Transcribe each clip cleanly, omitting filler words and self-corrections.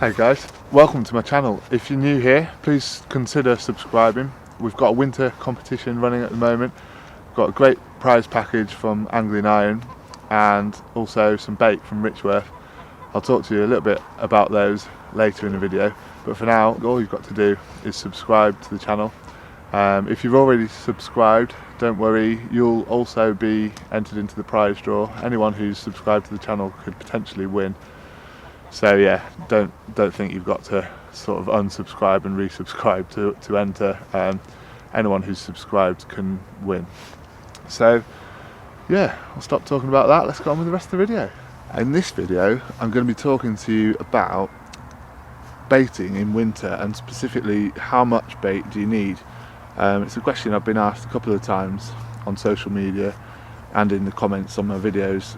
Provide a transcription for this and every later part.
Hey guys, welcome to my channel. If you're new here, please consider subscribing. We've got a winter competition running at the moment. We've got a great prize package from Angling Iron and also some bait from Richworth. I'll talk to you a little bit about those later in the video, but for now all you've got to do is subscribe to the channel. If you've already subscribed, don't worry, you'll also be entered into the prize draw. Anyone who's subscribed to the channel could potentially win. So yeah, don't think you've got to sort of unsubscribe and resubscribe to enter. Anyone who's subscribed can win. So yeah, I'll stop talking about that. Let's go on with the rest of the video. In this video, I'm going to be talking to you about baiting in winter, and specifically how much bait do you need. It's a question I've been asked a couple of times on social media and in the comments on my videos.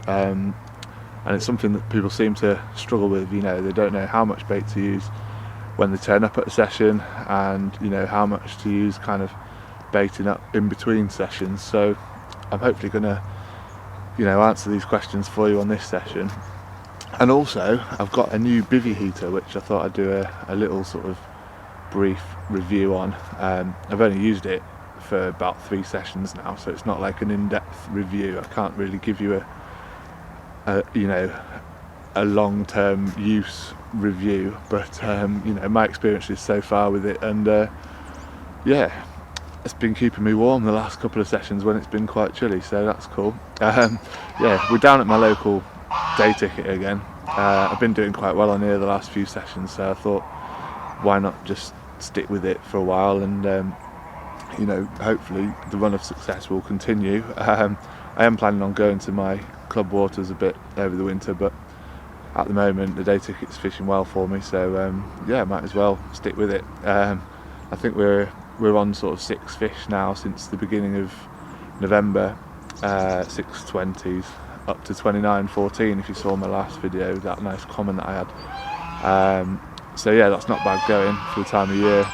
And it's something that people seem to struggle with. You know, they don't know how much bait to use when they turn up at a session, and you know how much to use kind of baiting up in between sessions. So I'm hopefully going to, you know, answer these questions for you on this session. And also I've got a new Bivvy heater which I thought I'd do a little sort of brief review on. I've only used it for about 3 sessions now, so it's not like an in-depth review. I can't really give you a long-term use review, but you know, my experiences so far with it, and yeah, it's been keeping me warm the last couple of sessions when it's been quite chilly, so that's cool. Yeah, we're down at my local day ticket again. I've been doing quite well on here the last few sessions, so I thought why not just stick with it for a while, and you know, hopefully the run of success will continue. I am planning on going to my club waters a bit over the winter, but at the moment the day ticket's fishing well for me, so yeah, might as well stick with it. I think we're on sort of 6 fish now since the beginning of November, 620s up to 29.14 if you saw my last video, that nice comment that I had. So yeah, that's not bad going for the time of year.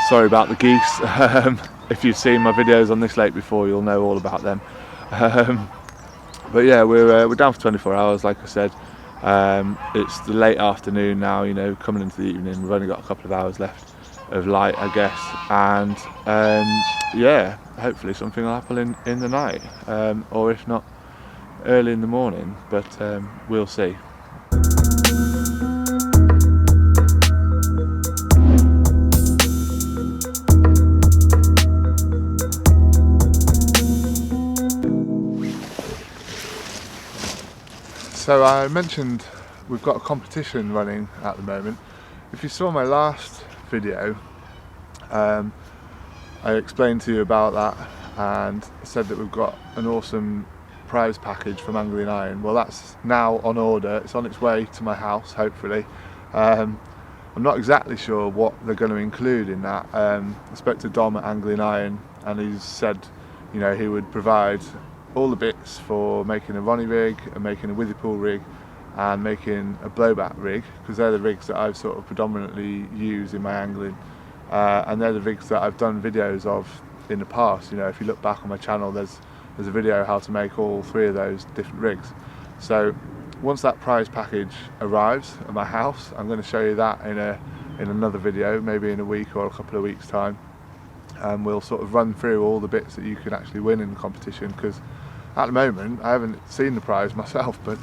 Sorry about the geese. If you've seen my videos on this lake before, you'll know all about them. But yeah, we're down for 24 hours, like I said. It's the late afternoon now, you know, coming into the evening. We've only got a couple of hours left of light, I guess, and yeah, hopefully something will happen in the night, or if not, early in the morning, but we'll see. So I mentioned we've got a competition running at the moment. If you saw my last video, I explained to you about that and said that we've got an awesome prize package from Angling Iron. Well, that's now on order. It's on its way to my house, hopefully. I'm not exactly sure what they're going to include in that. I spoke to Dom at Angling Iron, and he said, you know, he would provide all the bits for making a Ronnie rig and making a withy pool rig and making a blowback rig, because they're the rigs that I've sort of predominantly used in my angling, and they're the rigs that I've done videos of in the past. You know, if you look back on my channel, there's a video how to make all 3 of those different rigs. So once that prize package arrives at my house, I'm going to show you that in another video, maybe in a week or a couple of weeks time, and we'll sort of run through all the bits that you can actually win in the competition, because at the moment I haven't seen the prize myself, but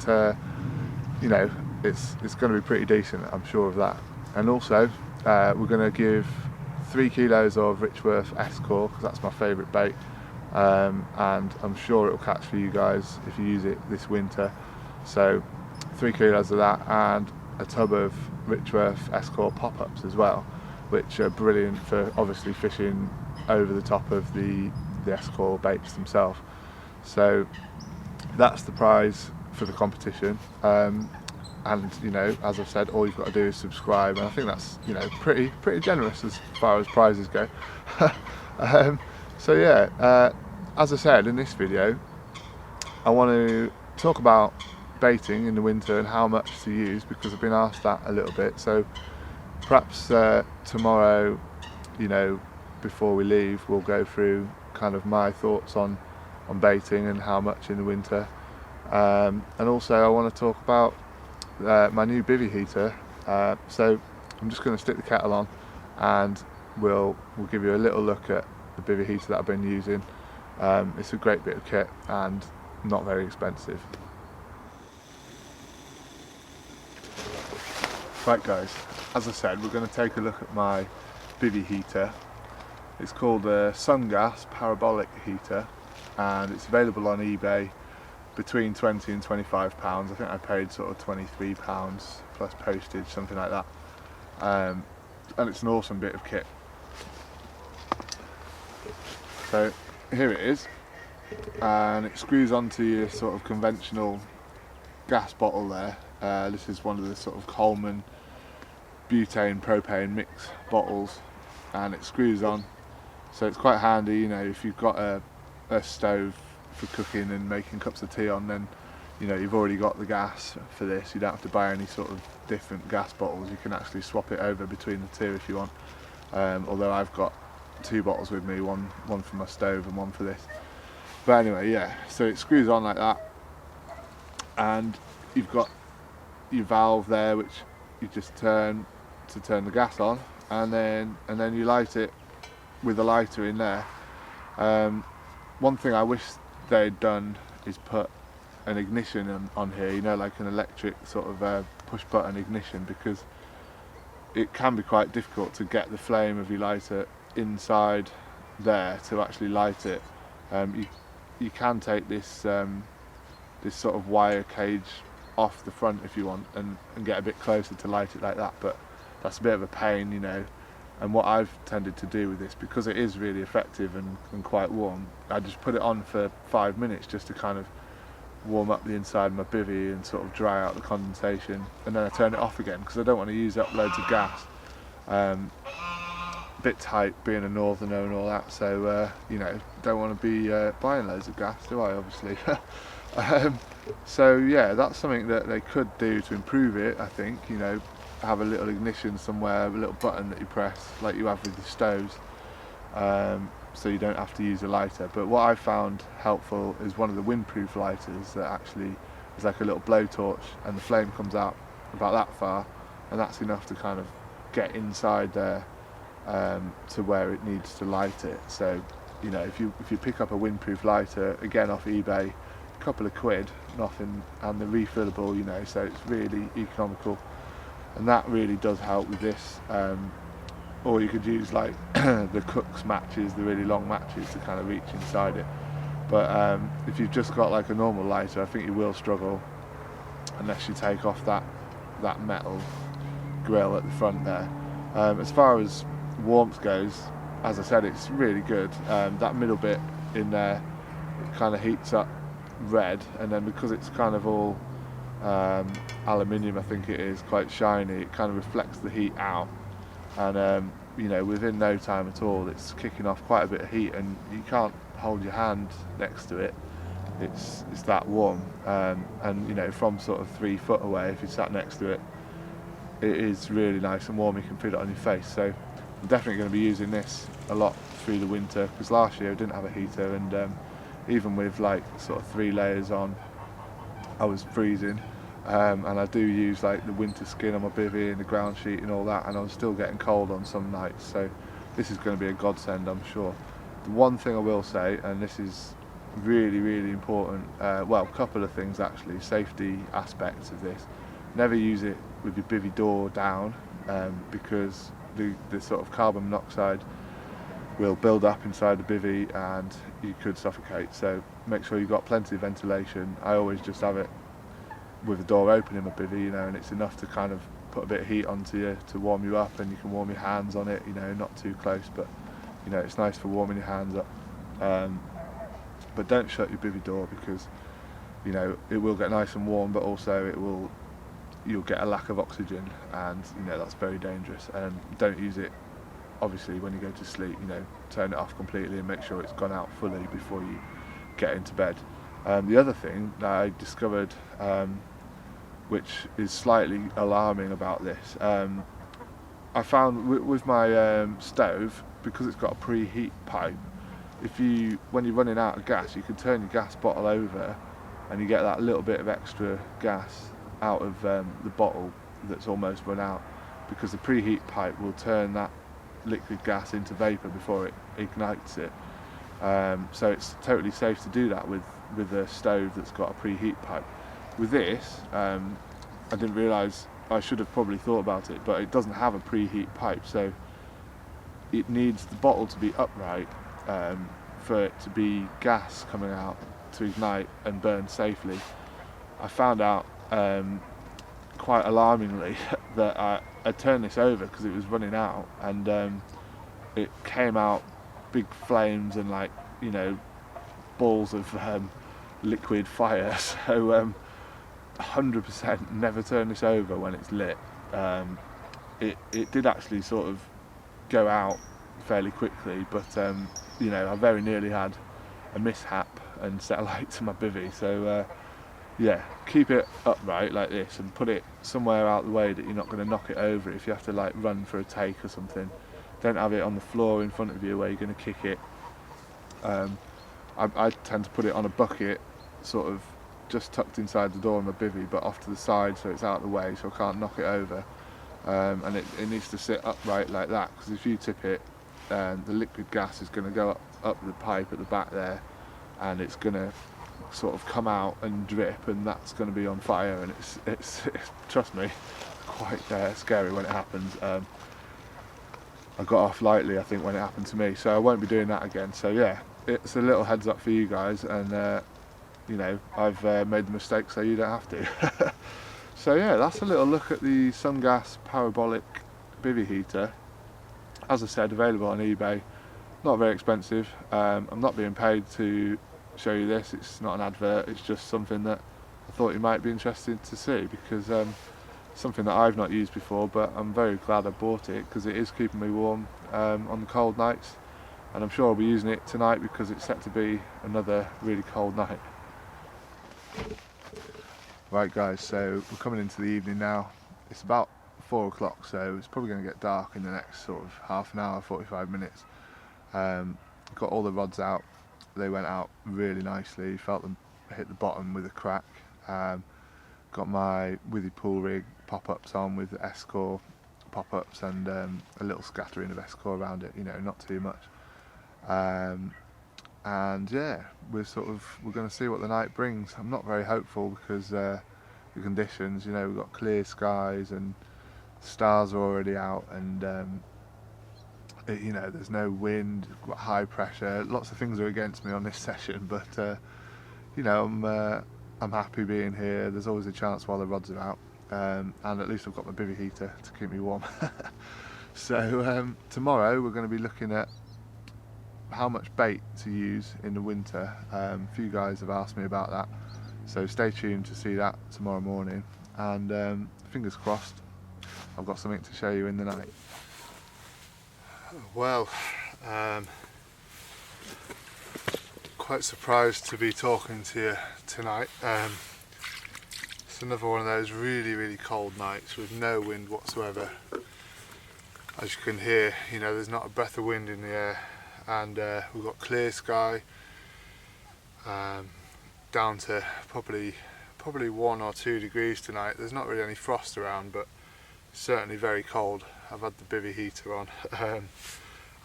you know, it's going to be pretty decent, I'm sure of that. And also we're going to give 3 kilos of Richworth S-Core, because that's my favourite bait, and I'm sure it'll catch for you guys if you use it this winter. So 3 kilos of that, and a tub of Richworth S-Core pop-ups as well, which are brilliant for obviously fishing over the top of the S-Core baits themselves. So that's the prize for the competition, and you know, as I've said, all you've got to do is subscribe, and I think that's, you know, pretty generous as far as prizes go. So yeah, as I said in this video, I want to talk about baiting in the winter and how much to use, because I've been asked that a little bit. So perhaps tomorrow, you know, before we leave, we'll go through kind of my thoughts on baiting and how much in the winter, and also I want to talk about my new Bivvy heater So I'm just going to stick the kettle on, and we'll give you a little look at the Bivvy heater that I've been using. It's a great bit of kit and not very expensive. Right guys, as I said, we're going to take a look at my Bivvy heater. It's called a sunn parabolic heater, and it's available on eBay between £20 and £25. I think I paid sort of £23 plus postage, something like that. And it's an awesome bit of kit. So here it is, and it screws onto your sort of conventional gas bottle there. This is one of the sort of Coleman butane propane mix bottles, and it screws on, so it's quite handy, you know, if you've got a stove for cooking and making cups of tea on, then you know you've already got the gas for this. You don't have to buy any sort of different gas bottles. You can actually swap it over between the two if you want, although I've got two bottles with me, one for my stove and one for this. But anyway, yeah, so it screws on like that, and you've got your valve there which you just turn to turn the gas on, and then you light it with a lighter in there. One thing I wish they'd done is put an ignition on here, you know, like an electric sort of push button ignition, because it can be quite difficult to get the flame of your lighter inside there to actually light it. You can take this this sort of wire cage off the front if you want, and get a bit closer to light it like that, but that's a bit of a pain, you know. And what I've tended to do with this, because it is really effective and quite warm, I just put it on for 5 minutes just to kind of warm up the inside of my bivvy and sort of dry out the condensation, and then I turn it off again because I don't want to use up loads of gas. A bit tight being a northerner and all that, so you know, don't want to be buying loads of gas, do I, obviously. So yeah, that's something that they could do to improve it, I think, you know, have a little ignition somewhere, a little button that you press like you have with the stoves, so you don't have to use a lighter. But what I found helpful is one of the windproof lighters that actually is like a little blowtorch, and the flame comes out about that far, and that's enough to kind of get inside there to where it needs to light it. So you know, if you pick up a windproof lighter, again off eBay, a couple of quid, nothing, and they're refillable, you know, so it's really economical, and that really does help with this. Or you could use like the Cook's matches, the really long matches, to kind of reach inside it. But if you've just got like a normal lighter, I think you will struggle unless you take off that metal grill at the front there. As far as warmth goes, as I said, it's really good. That middle bit in there, it kind of heats up red, and then because it's kind of all aluminium, I think it is, quite shiny, it kind of reflects the heat out, and you know, within no time at all it's kicking off quite a bit of heat, and you can't hold your hand next to it. It's that warm, and you know, from sort of 3 foot away, if you sat next to it, it is really nice and warm. You can feel it on your face. So I'm definitely going to be using this a lot through the winter, because last year I didn't have a heater, and even with like sort of 3 layers on, I was freezing. And I do use like the winter skin on my bivvy and the ground sheet and all that, and I was still getting cold on some nights, so this is going to be a godsend, I'm sure. The one thing I will say, and this is really, really important, well, a couple of things actually, safety aspects of this: never use it with your bivvy door down, because the sort of carbon monoxide will build up inside the bivvy and you could suffocate, so make sure you've got plenty of ventilation. I always just have it with the door open in my bivvy, you know, and it's enough to kind of put a bit of heat onto you to warm you up, and you can warm your hands on it, you know, not too close, but you know, it's nice for warming your hands up. But don't shut your bivvy door, because you know, it will get nice and warm, but also you'll get a lack of oxygen, and you know, that's very dangerous. And don't use it obviously when you go to sleep, you know, turn it off completely and make sure it's gone out fully before you get into bed. The other thing that I discovered, which is slightly alarming about this, I found with my stove, because it's got a preheat pipe, when you're running out of gas, you can turn your gas bottle over and you get that little bit of extra gas out of the bottle that's almost run out, because the preheat pipe will turn that liquid gas into vapour before it ignites it. So it's totally safe to do that with a stove that's got a preheat pipe. With this, I didn't realise, I should have probably thought about it, but it doesn't have a preheat pipe, so it needs the bottle to be upright for it to be gas coming out to ignite and burn safely. I found out quite alarmingly that I turned this over because it was running out, and it came out big flames and, like, you know, balls of liquid fire. So 100% never turn this over when it's lit. It did actually sort of go out fairly quickly, but you know, I very nearly had a mishap and set alight to my bivvy. So yeah, keep it upright like this and put it somewhere out the way that you're not going to knock it over if you have to, like, run for a take or something. Don't have it on the floor in front of you where you're going to kick it. I tend to put it on a bucket, sort of just tucked inside the door of my bivvy, but off to the side so it's out of the way, so I can't knock it over. And it needs to sit upright like that, because if you tip it, the liquid gas is going to go up the pipe at the back there, and it's going to sort of come out and drip, and that's going to be on fire, and it's trust me, quite scary when it happens. I got off lightly, I think, when it happened to me, so I won't be doing that again. So yeah, it's a little heads up for you guys, and you know, I've made the mistake so you don't have to. So yeah, that's a little look at the Sungas parabolic bivvy heater. As I said, available on eBay, not very expensive. I'm not being paid to show you this, it's not an advert, it's just something that I thought you might be interested to see, because something that I've not used before, but I'm very glad I bought it because it is keeping me warm on the cold nights, and I'm sure I'll be using it tonight because it's set to be another really cold night. Right guys, so we're coming into the evening now. It's about 4 o'clock, so it's probably going to get dark in the next sort of half an hour, 45 minutes. Got all the rods out, they went out really nicely, felt them hit the bottom with a crack. Got my Bivvy pool rig pop-ups on with S-core pop-ups and a little scattering of S-core around it, you know, not too much. And yeah, we're going to see what the night brings. I'm not very hopeful because the conditions, you know, we've got clear skies and stars are already out, and you know, there's no wind, we've got high pressure, lots of things are against me on this session, but you know, I'm happy being here. There's always a chance while the rods are out, and at least I've got my bivvy heater to keep me warm. So tomorrow we're going to be looking at how much bait to use in the winter. A few guys have asked me about that, so stay tuned to see that tomorrow morning, and fingers crossed I've got something to show you in the night. Well, quite surprised to be talking to you tonight. It's another one of those really cold nights with no wind whatsoever. As you can hear, you know, there's not a breath of wind in the air, and we've got clear sky, down to probably 1 or 2 degrees tonight. There's not really any frost around, but it's certainly very cold. I've had the bivvy heater on, and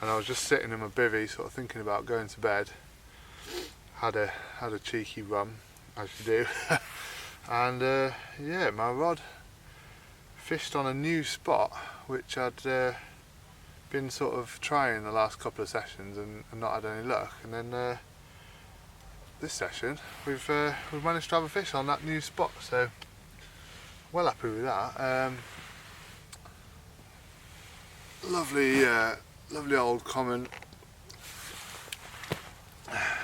I was just sitting in my bivvy sort of thinking about going to bed. Had a cheeky rum, as you do. And yeah, my rod fished on a new spot which I'd been sort of trying the last couple of sessions and not had any luck, and then this session we've managed to have a fish on that new spot, so well happy with that. Lovely old common.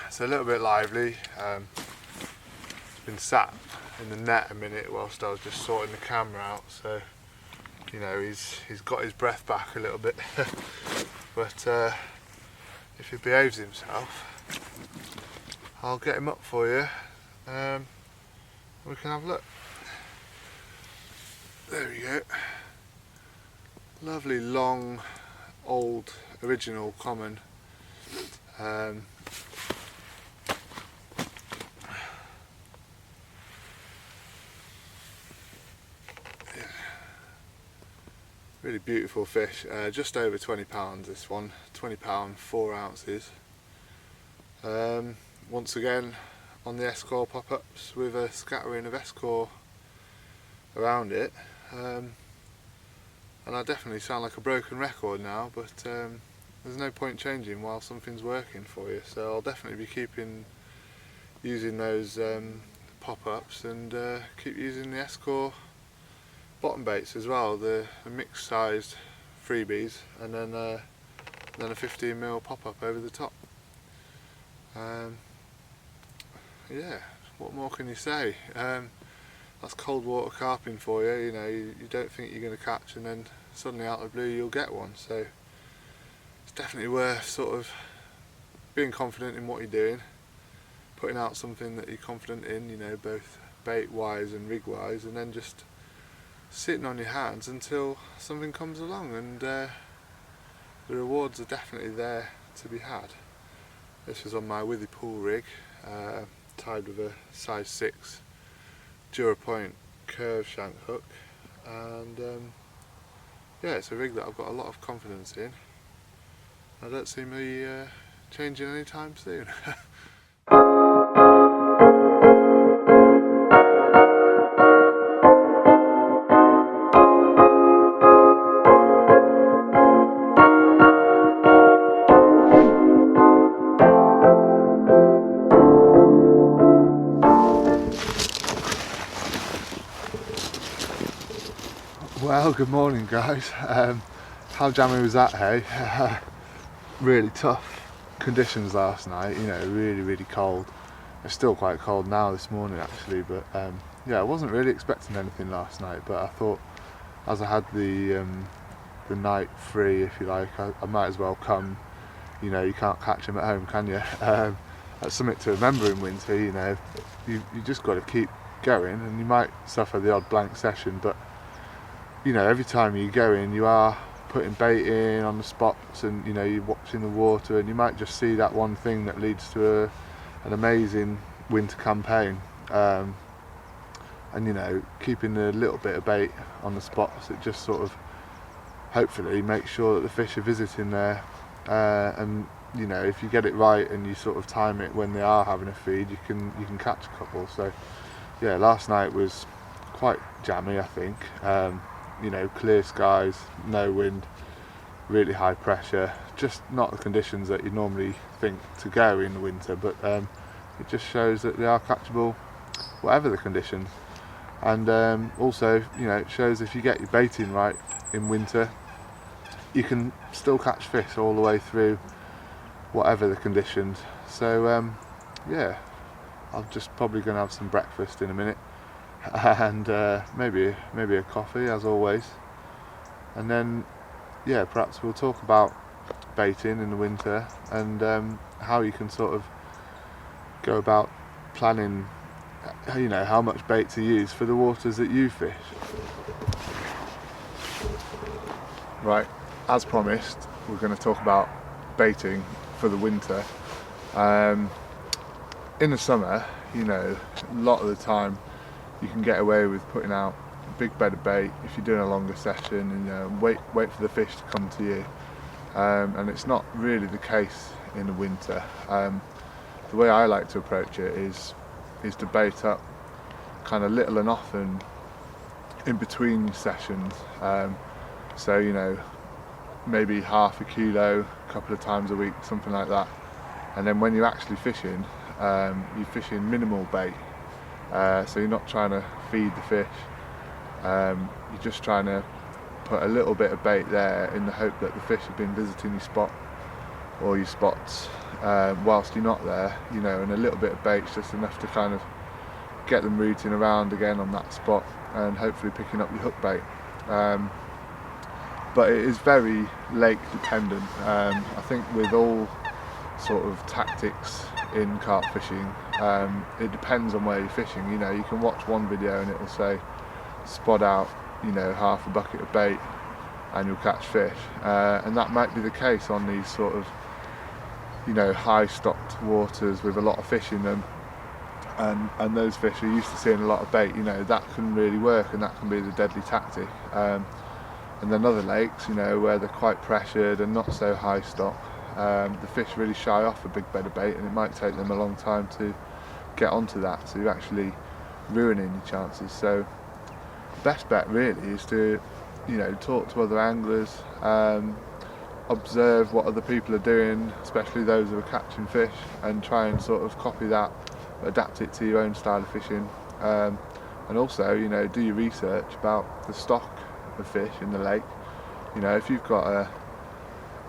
It's a little bit lively. It's been sat in the net a minute whilst I was just sorting the camera out, so you know, he's got his breath back a little bit. But if he behaves himself, I'll get him up for you. We can have a look. There we go. Lovely long old original common. Really beautiful fish, just over 20 pounds this one, 20 pound 4 ounces. Once again on the S-core pop-ups with a scattering of S-core around it, and I definitely sound like a broken record now, but there's no point changing while something's working for you, so I'll definitely be using those pop-ups and keep using the S-core bottom baits as well, the mixed sized freebies, and then a 15mm pop-up over the top. Yeah, what more can you say? That's cold water carping for you. You know, you don't think you're going to catch, and then suddenly out of the blue you'll get one. So it's definitely worth sort of being confident in what you're doing, putting out something that you're confident in, you know, both bait wise and rig wise, and then just sitting on your hands until something comes along, and the rewards are definitely there to be had. This was on my Bivvy pool rig, tied with a size 6 Dura-Point curve shank hook, and yeah, it's a rig that I've got a lot of confidence in. I don't see me changing anytime soon. Well, good morning guys. How jammy was that, hey? Really tough conditions last night, you know, really cold. It's still quite cold now this morning actually, but yeah, I wasn't really expecting anything last night, but I thought as I had the night free, if you like, I might as well come. You know, you can't catch them at home, can you? That's something to remember in winter, you know. You just got to keep going, and you might suffer the odd blank session, but you know, every time you go in, you are putting bait in on the spots, and you know, you're watching the water, and you might just see that one thing that leads to an amazing winter campaign. And you know, keeping a little bit of bait on the spots, it just sort of hopefully makes sure that the fish are visiting there. And you know, if you get it right and you sort of time it when they are having a feed, you can catch a couple. So yeah, last night was quite jammy, I think. You know, clear skies, no wind, really high pressure, just not the conditions that you normally think to go in the winter, but it just shows that they are catchable whatever the conditions. And also, you know, it shows if you get your baiting right in winter, you can still catch fish all the way through whatever the conditions. So yeah, I'm just probably going to have some breakfast in a minute, and maybe a coffee as always, and then yeah, perhaps we'll talk about baiting in the winter and how you can sort of go about planning, you know, how much bait to use for the waters that you fish. Right, as promised, we're going to talk about baiting for the winter. In the summer, you know, a lot of the time you can get away with putting out a big bed of bait if you're doing a longer session, and you know, wait for the fish to come to you. And it's not really the case in the winter. The way I like to approach it is to bait up kind of little and often in between sessions. So you know, maybe half a kilo a couple of times a week, something like that. And then when you're actually fishing, you're fishing minimal bait. So you're not trying to feed the fish, you're just trying to put a little bit of bait there in the hope that the fish have been visiting your spot or your spots whilst you're not there, you know, and a little bit of bait's just enough to kind of get them rooting around again on that spot and hopefully picking up your hook bait. But it is very lake dependent. I think with all sort of tactics in carp fishing, it depends on where you're fishing. You know, you can watch one video and it will say spot out, you know, half a bucket of bait and you'll catch fish, and that might be the case on these sort of, you know, high stocked waters with a lot of fish in them, and those fish are used to seeing a lot of bait. You know, that can really work, and that can be the deadly tactic. And then other lakes, you know, where they're quite pressured and not so high stock, the fish really shy off a big bed of bait, and it might take them a long time to get onto that, so you're actually ruining your chances. So the best bet really is to, you know, talk to other anglers, observe what other people are doing, especially those who are catching fish, and try and sort of copy that, adapt it to your own style of fishing, and also, you know, do your research about the stock of fish in the lake. You know, if you've got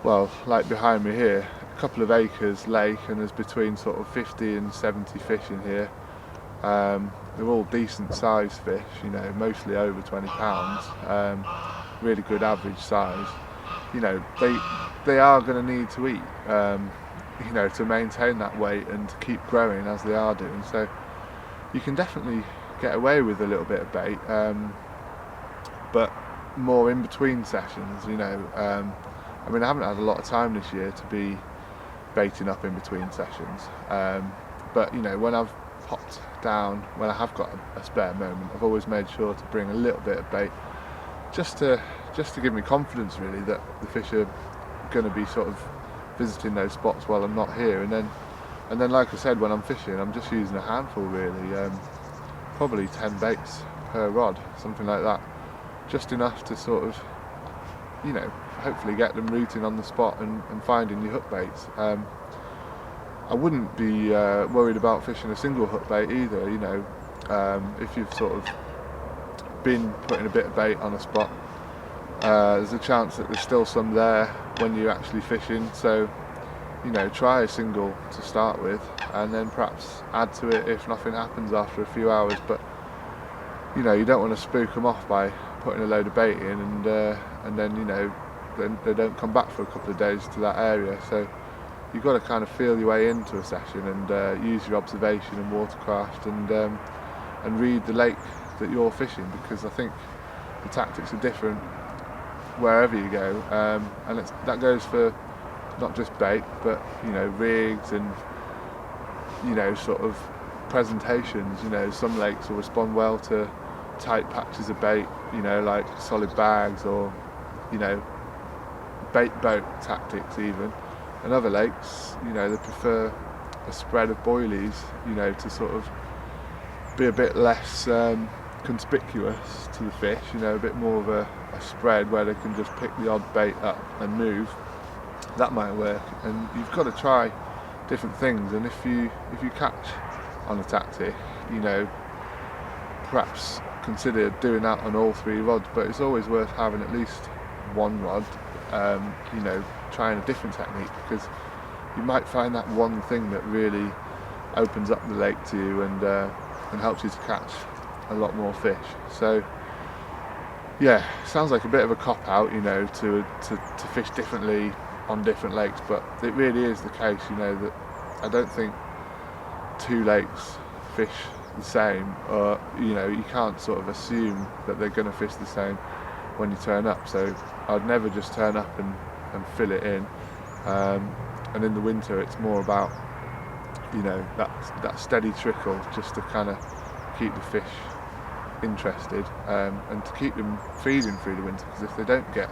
well, like behind me here, a couple of acres lake, and there's between sort of 50 and 70 fish in here. They're all decent sized fish, you know, mostly over 20 pounds, really good average size. You know, they are going to need to eat, you know, to maintain that weight and to keep growing as they are doing. So you can definitely get away with a little bit of bait, but more in between sessions, you know. I mean, I haven't had a lot of time this year to be baiting up in between sessions, but you know, when I've popped down, when I have got a spare moment, I've always made sure to bring a little bit of bait, just to give me confidence really that the fish are going to be sort of visiting those spots while I'm not here. And then like I said, when I'm fishing, I'm just using a handful really, probably 10 baits per rod, something like that, just enough to sort of, you know, hopefully get them rooting on the spot and finding your hook baits. I wouldn't be worried about fishing a single hook bait either, you know. If you've sort of been putting a bit of bait on a spot, there's a chance that there's still some there when you're actually fishing, so, you know, try a single to start with and then perhaps add to it if nothing happens after a few hours. But you know, you don't want to spook them off by putting a load of bait in and then, you know, then they don't come back for a couple of days to that area. So you've got to kind of feel your way into a session and use your observation and watercraft and read the lake that you're fishing, because I think the tactics are different wherever you go, and that goes for not just bait, but, you know, rigs and, you know, sort of presentations. You know, some lakes will respond well to tight patches of bait, you know, like solid bags, or, you know, bait boat tactics even. And other lakes, you know, they prefer a spread of boilies, you know, to sort of be a bit less conspicuous to the fish, you know, a bit more of a spread where they can just pick the odd bait up and move. That might work, and you've got to try different things. And if you catch on a tactic, you know, perhaps consider doing that on all 3 rods, but it's always worth having at least 1 rod, you know, trying a different technique, because you might find that one thing that really opens up the lake to you and helps you to catch a lot more fish. So yeah, sounds like a bit of a cop-out, you know, to fish differently on different lakes, but it really is the case, you know, that I don't think 2 lakes fish the same, or, you know, you can't sort of assume that they're going to fish the same when you turn up. So I'd never just turn up and fill it in, and in the winter it's more about, you know, that steady trickle, just to kind of keep the fish interested, and to keep them feeding through the winter, because if they don't get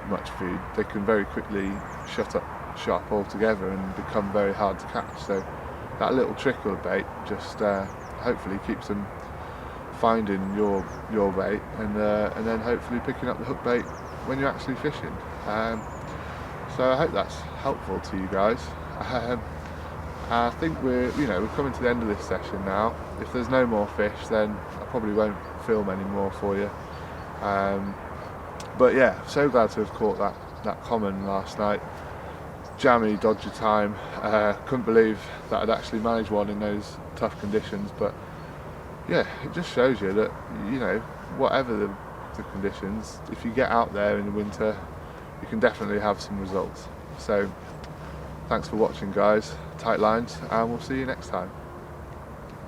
much food, they can very quickly shut up shop altogether and become very hard to catch. So that little trickle of bait just hopefully keeps them finding your bait, and then hopefully picking up the hook bait when you're actually fishing. So I hope that's helpful to you guys. I think we're coming to the end of this session now. If there's no more fish, then I probably won't film any more for you. But yeah, so glad to have caught that common last night. Jammy dodgy time. Couldn't believe that I'd actually managed one in those tough conditions. But yeah, it just shows you that, you know, whatever the conditions, if you get out there in the winter, you can definitely have some results. So thanks for watching, guys. Tight lines, and we'll see you next time.